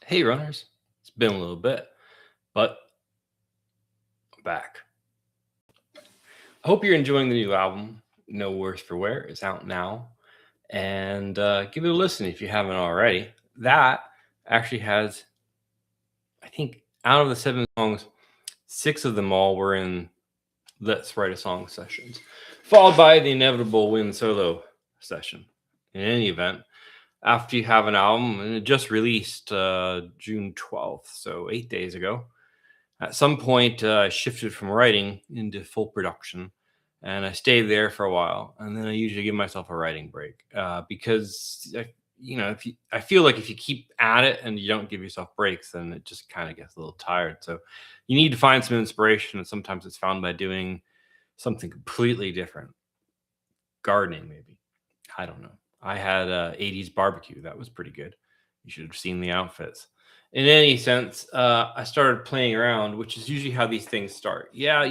Hey, runners. It's been a little bit, but I'm back. I hope you're enjoying the new album, No Worse for Wear. It's out now. And give it a listen if you haven't already. That actually has, I think, out of the 7 songs, 6 of them all were in Let's Write a Song sessions, followed by the inevitable Win Solo session. In any event, after you have an album, and it just released June 12th, so 8 days ago. At some point, I shifted from writing into full production, and I stayed there for a while. And then I usually give myself a writing break because, I feel like if you keep at it and you don't give yourself breaks, then it just kind of gets a little tired. So you need to find some inspiration, and sometimes it's found by doing something completely different. Gardening, maybe. I don't know. I had a 80s barbecue. That was pretty good. You should have seen the outfits. In any sense, I started playing around, which is usually how these things start. Yeah,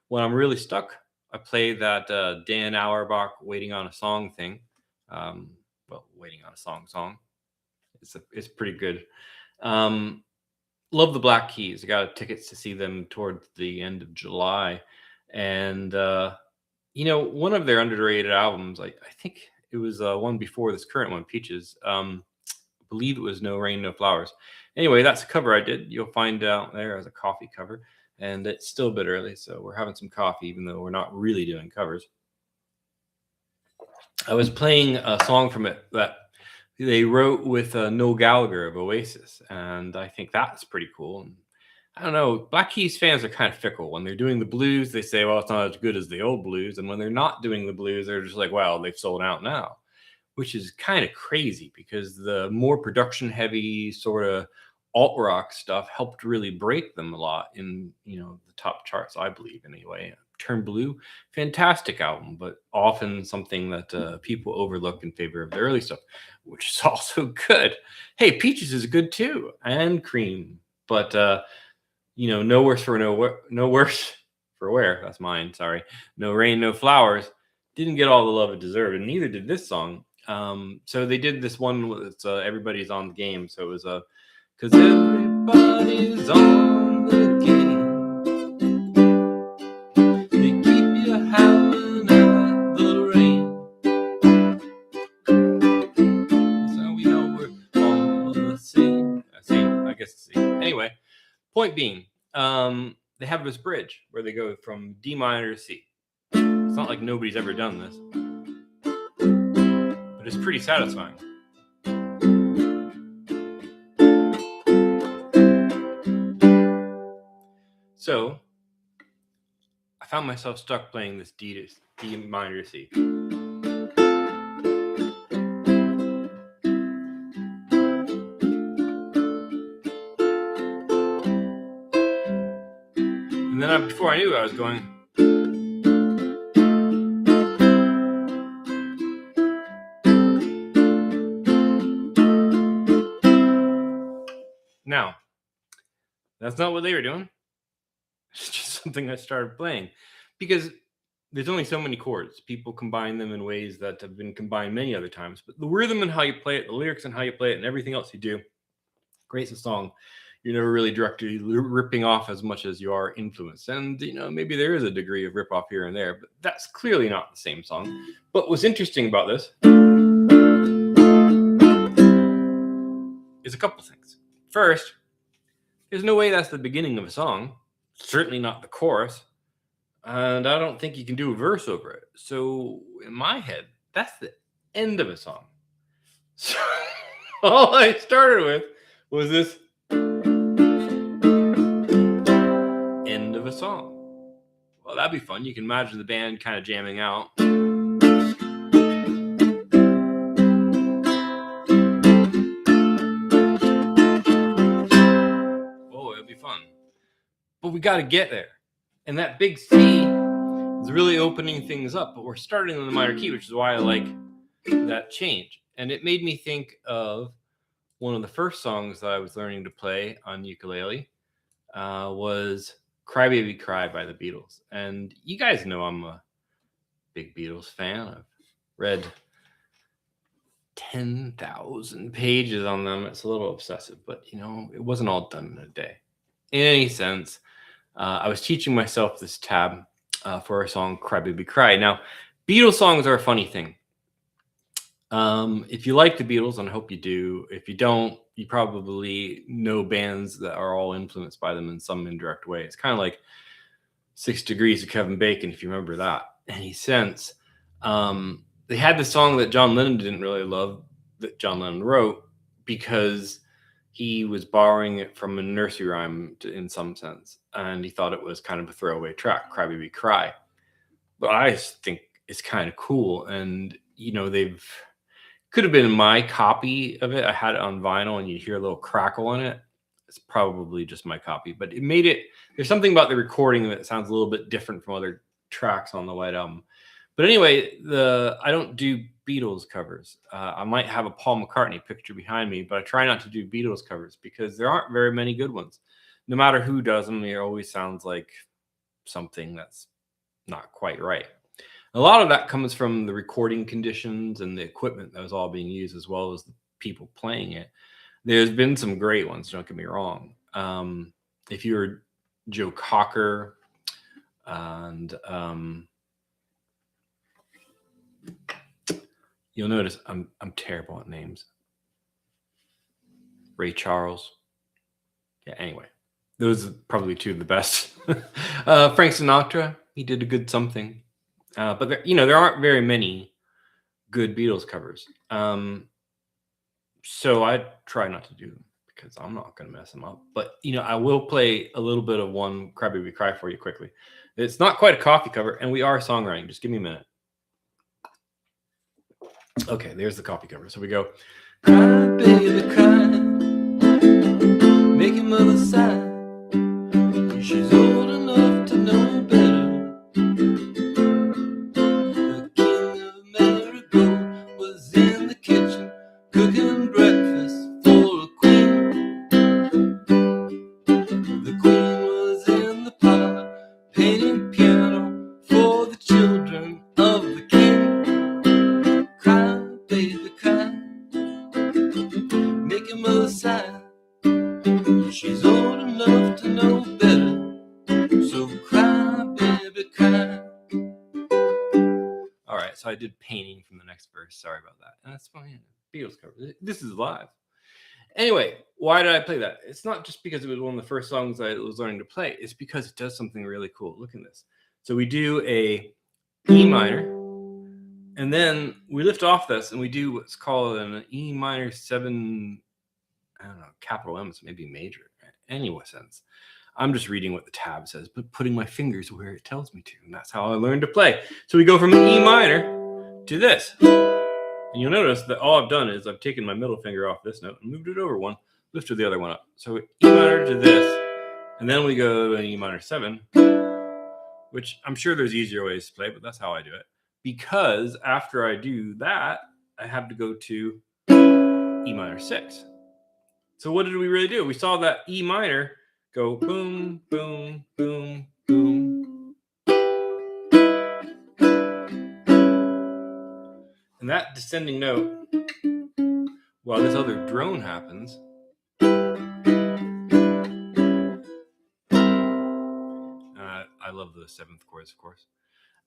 when I'm really stuck, I play that Dan Auerbach "Waiting on a Song" thing. "Waiting on a Song." It's pretty good. Um, love the Black Keys. I got tickets to see them toward the end of July, and one of their underrated albums. I think it was one before this current one, Peaches. I believe it was No Rain, No Flowers. Anyway, that's a cover I did. You'll find out there as a coffee cover. And it's still a bit early, so we're having some coffee, even though we're not really doing covers. I was playing a song from it that they wrote with Noel Gallagher of Oasis, and I think that's pretty cool. And I don't know, Black Keys fans are kind of fickle. When they're doing the blues, they say, well, it's not as good as the old blues. And when they're not doing the blues, they're just like, well, they've sold out now, which is kind of crazy because the more production heavy sort of alt rock stuff helped really break them a lot in, the top charts, I believe, anyway. Turn Blue, fantastic album, but often something that people overlook in favor of the early stuff, which is also good. Hey, Peaches is good too, and Cream, but no worse for no worse for wear. That's mine. Sorry, No Rain, No Flowers didn't get all the love it deserved, and neither did this song. So they did this one with Everybody's on the Game. So it was because everybody's on the game. They keep you howling at the rain. So we know we're all the same. I guess the same. Anyway, point being, they have this bridge where they go from D minor to C. It's not like nobody's ever done this, but it's pretty satisfying. So I found myself stuck playing this D minor to C. And then before I knew it, I was going. Now, that's not what they were doing. It's just something I started playing because there's only so many chords. People combine them in ways that have been combined many other times. But the rhythm and how you play it, the lyrics and how you play it, and everything else you do creates a song. You're never really directly ripping off as much as you are influenced. And, maybe there is a degree of rip off here and there, but that's clearly not the same song. But what's interesting about this is a couple things. First, there's no way that's the beginning of a song. Certainly not the chorus. And I don't think you can do a verse over it. So in my head, that's the end of a song. So all I started with was this end of a song. Well, that'd be fun. You can imagine the band kind of jamming out. Oh, it'll be fun. But we got to get there. And that big C is really opening things up. But we're starting in the minor key, which is why I like that change. And it made me think of one of the first songs that I was learning to play on ukulele was Cry Baby Cry by the Beatles. And you guys know I'm a big Beatles fan. I've read 10,000 pages on them. It's a little obsessive, but it wasn't all done in a day. In any sense, I was teaching myself this tab for a song, Cry Baby Cry. Now, Beatles songs are a funny thing. If you like the Beatles, and I hope you do, if you don't, you probably know bands that are all influenced by them in some indirect way. It's kind of like 6 Degrees of Kevin Bacon, if you remember that. Any sense. They had this song that John Lennon didn't really love, that John Lennon wrote, because he was borrowing it from a nursery rhyme in some sense, and he thought it was kind of a throwaway track, Cry Baby Cry. But I just think it's kind of cool, and they've could have been my copy of it. I had it on vinyl, and you hear a little crackle in it. It's probably just my copy, but it made it. There's something about the recording that sounds a little bit different from other tracks on the White Album. But anyway, I don't do Beatles covers. I might have a Paul McCartney picture behind me, but I try not to do Beatles covers because there aren't very many good ones. No matter who does them, it always sounds like something that's not quite right. A lot of that comes from the recording conditions and the equipment that was all being used, as well as the people playing it. There's been some great ones, don't get me wrong. If you're Joe Cocker and you'll notice I'm terrible at names. Ray Charles. Yeah, anyway. Those are probably two of the best. Frank Sinatra, he did a good something. But there aren't very many good Beatles covers. So I try not to do them because I'm not going to mess them up. But, I will play a little bit of one Cry Baby Cry for you quickly. It's not quite a coffee cover, and we are songwriting. Just give me a minute. Okay, there's the coffee cover. So we go, cry, baby, cry, make your mother sigh. She's old enough to know better. The king of America was in the kitchen cooking breakfast for the queen. The queen was in the parlor painting piano for the children of the king. Cry, baby, cry, make your mother sigh. She's old enough to know better, so cry, baby, cry. All right, so I did painting from the next verse. Sorry about that. And that's fine. Beatles cover. This is live. Anyway, why did I play that? It's not just because it was one of the first songs I was learning to play. It's because it does something really cool. Look at this. So we do a E minor, and then we lift off this, and we do what's called an E minor 7, I don't know, capital M, so maybe major. Anyway, sense. I'm just reading what the tab says, but putting my fingers where it tells me to, and that's how I learned to play. So we go from an E minor to this. And you'll notice that all I've done is I've taken my middle finger off this note and moved it over one, lifted the other one up. So E minor to this, and then we go to an E minor 7, which I'm sure there's easier ways to play, but that's how I do it. Because after I do that, I have to go to E minor 6. So what did we really do? We saw that E minor go boom, boom, boom, boom. And that descending note, while this other drone happens, I love the 7th chords, of course.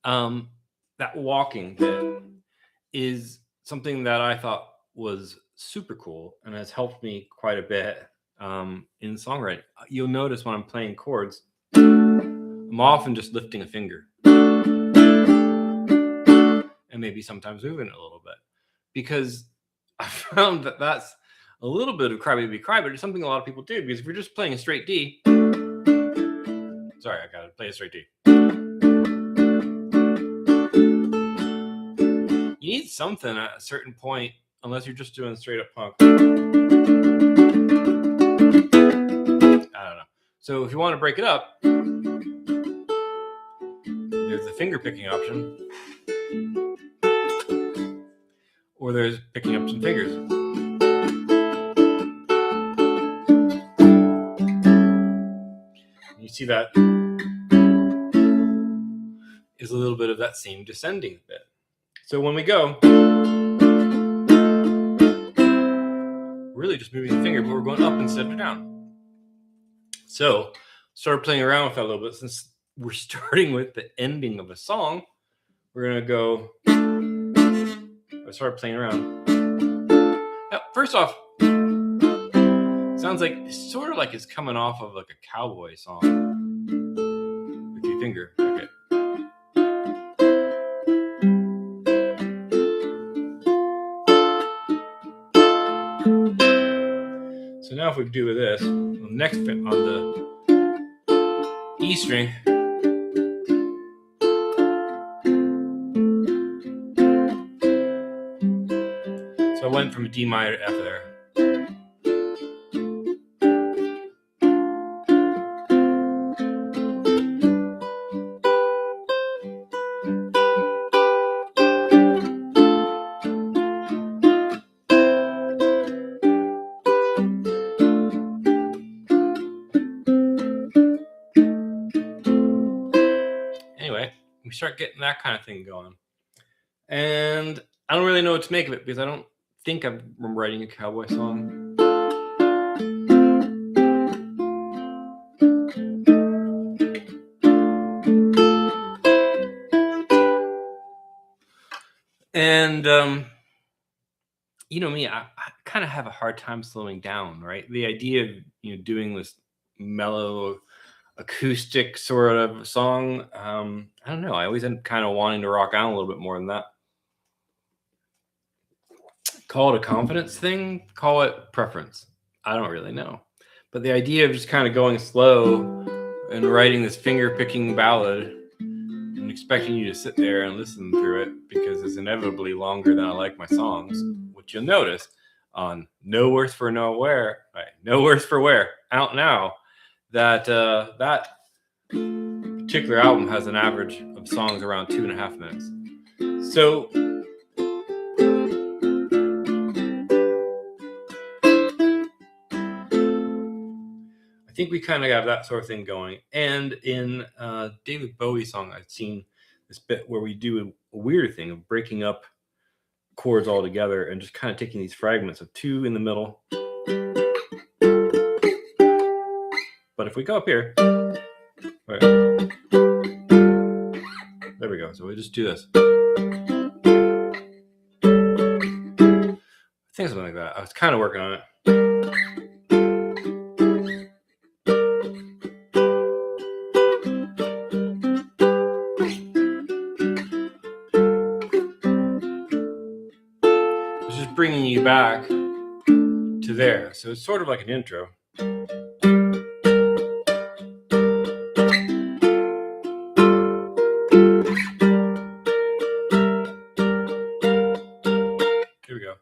That walking bit is something that I thought was super cool and has helped me quite a bit in songwriting. You'll notice when I'm playing chords, I'm often just lifting a finger and maybe sometimes moving it a little bit, because I found that that's a little bit of Cry Baby Cry, but it's something a lot of people do, because if you're just playing a straight D, sorry, I gotta play a straight D. You need something at a certain point, unless you're just doing straight up punk. I don't know. So if you want to break it up, there's the finger picking option, or there's picking up some fingers. You see that is a little bit of that same descending bit. So when we go, really just moving the finger, but we're going up instead of down. So started playing around with that a little bit. Since we're starting with the ending of a song, we're going to go. I started playing around. Now, first off, sounds like sort of like it's coming off of like a cowboy song with your finger. Okay. So now if we do with this, on the next bit on the E string, so I went from D minor to F there. Anyway, we start getting that kind of thing going. And I don't really know what to make of it because I don't think I'm writing a cowboy song. And you know me, I kind of have a hard time slowing down, right? The idea of doing this mellow acoustic sort of song, I don't know. I always end up kind of wanting to rock out a little bit more than that. Call it a confidence thing, call it preference. I don't really know. But the idea of just kind of going slow and writing this finger-picking ballad and expecting you to sit there and listen through it because it's inevitably longer than I like my songs, which you'll notice on No Worse for Wear, out now, that that particular album has an average of songs around 2.5 minutes. So I think we kind of have that sort of thing going. And in David Bowie's song, I've seen this bit where we do a weird thing of breaking up chords all together and just kind of taking these fragments of 2 in the middle. But if we go up here, right, there we go. So we just do this. I think something like that. I was kind of working on it. Bringing you back to there. So it's sort of like an intro. Here we go.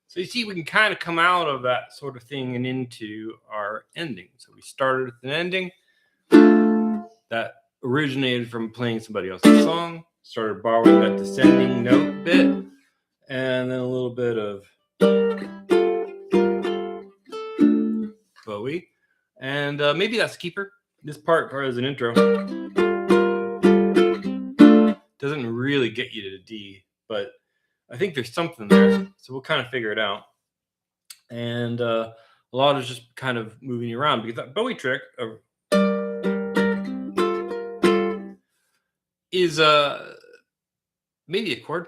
So you see, we can kind of come out of that sort of thing and into our ending. So we started with an ending that originated from playing somebody else's song, started borrowing that descending note bit, and then a little bit of Bowie. And maybe that's a keeper. This part as an intro doesn't really get you to D, but I think there's something there. So we'll kind of figure it out. And a lot is just kind of moving you around, because that Bowie trick is maybe a chord.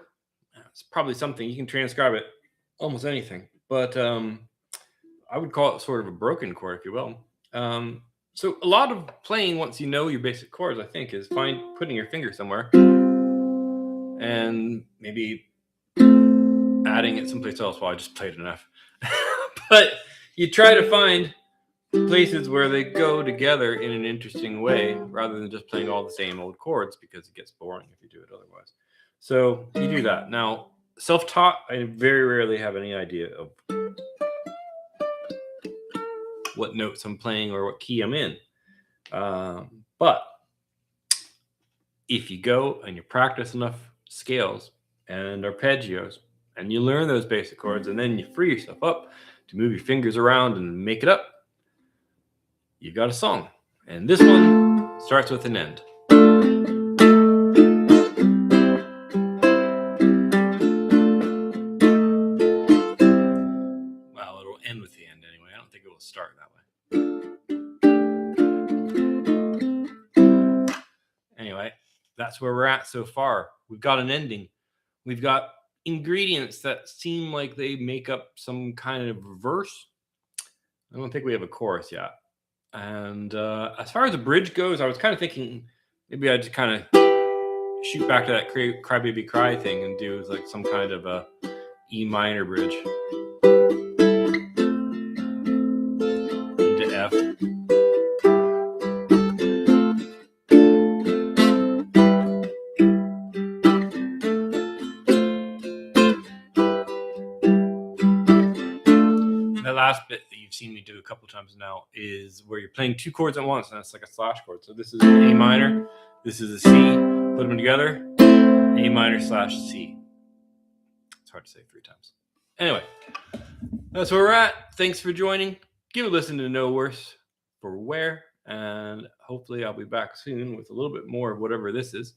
It's probably something. You can transcribe it almost anything, but I would call it sort of a broken chord, if you will. So a lot of playing, once you know your basic chords, I think, is putting your finger somewhere and maybe adding it someplace else. Well, I just played enough. But you try to find places where they go together in an interesting way, rather than just playing all the same old chords, because it gets boring if you do it otherwise. So you do that. Now, self-taught, I very rarely have any idea of what notes I'm playing or what key I'm in. But if you go and you practice enough scales and arpeggios, and you learn those basic chords, and then you free yourself up to move your fingers around and make it up, you got a song. And this one starts with an end. Well, it'll end with the end anyway. I don't think it will start that way. Anyway, that's where we're at so far. We've got an ending. We've got ingredients that seem like they make up some kind of verse. I don't think we have a chorus yet. And as far as the bridge goes, I was kind of thinking maybe I'd just kind of shoot back to that Cry Baby Cry thing and do like some kind of a E minor bridge into F. The last bit that you've seen me do a couple times now is where you're playing two chords at once, and that's like a slash chord. So this is an A minor, this is a C. Put them together, A minor slash C. It's hard to say 3 times. Anyway, that's where we're at. Thanks for joining. Give a listen to No Worse for Wear, and hopefully I'll be back soon with a little bit more of whatever this is,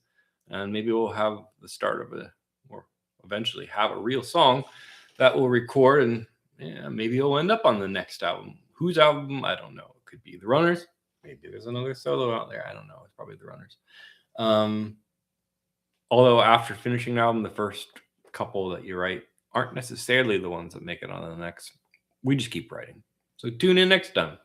and maybe we'll have the start of it, or eventually have a real song that we'll record, and maybe it'll end up on the next album. Whose album? I don't know. It could be The Runners. Maybe there's another solo out there. I don't know. It's probably The Runners. Although after finishing an album, the first couple that you write aren't necessarily the ones that make it on the next. We just keep writing. So tune in next time.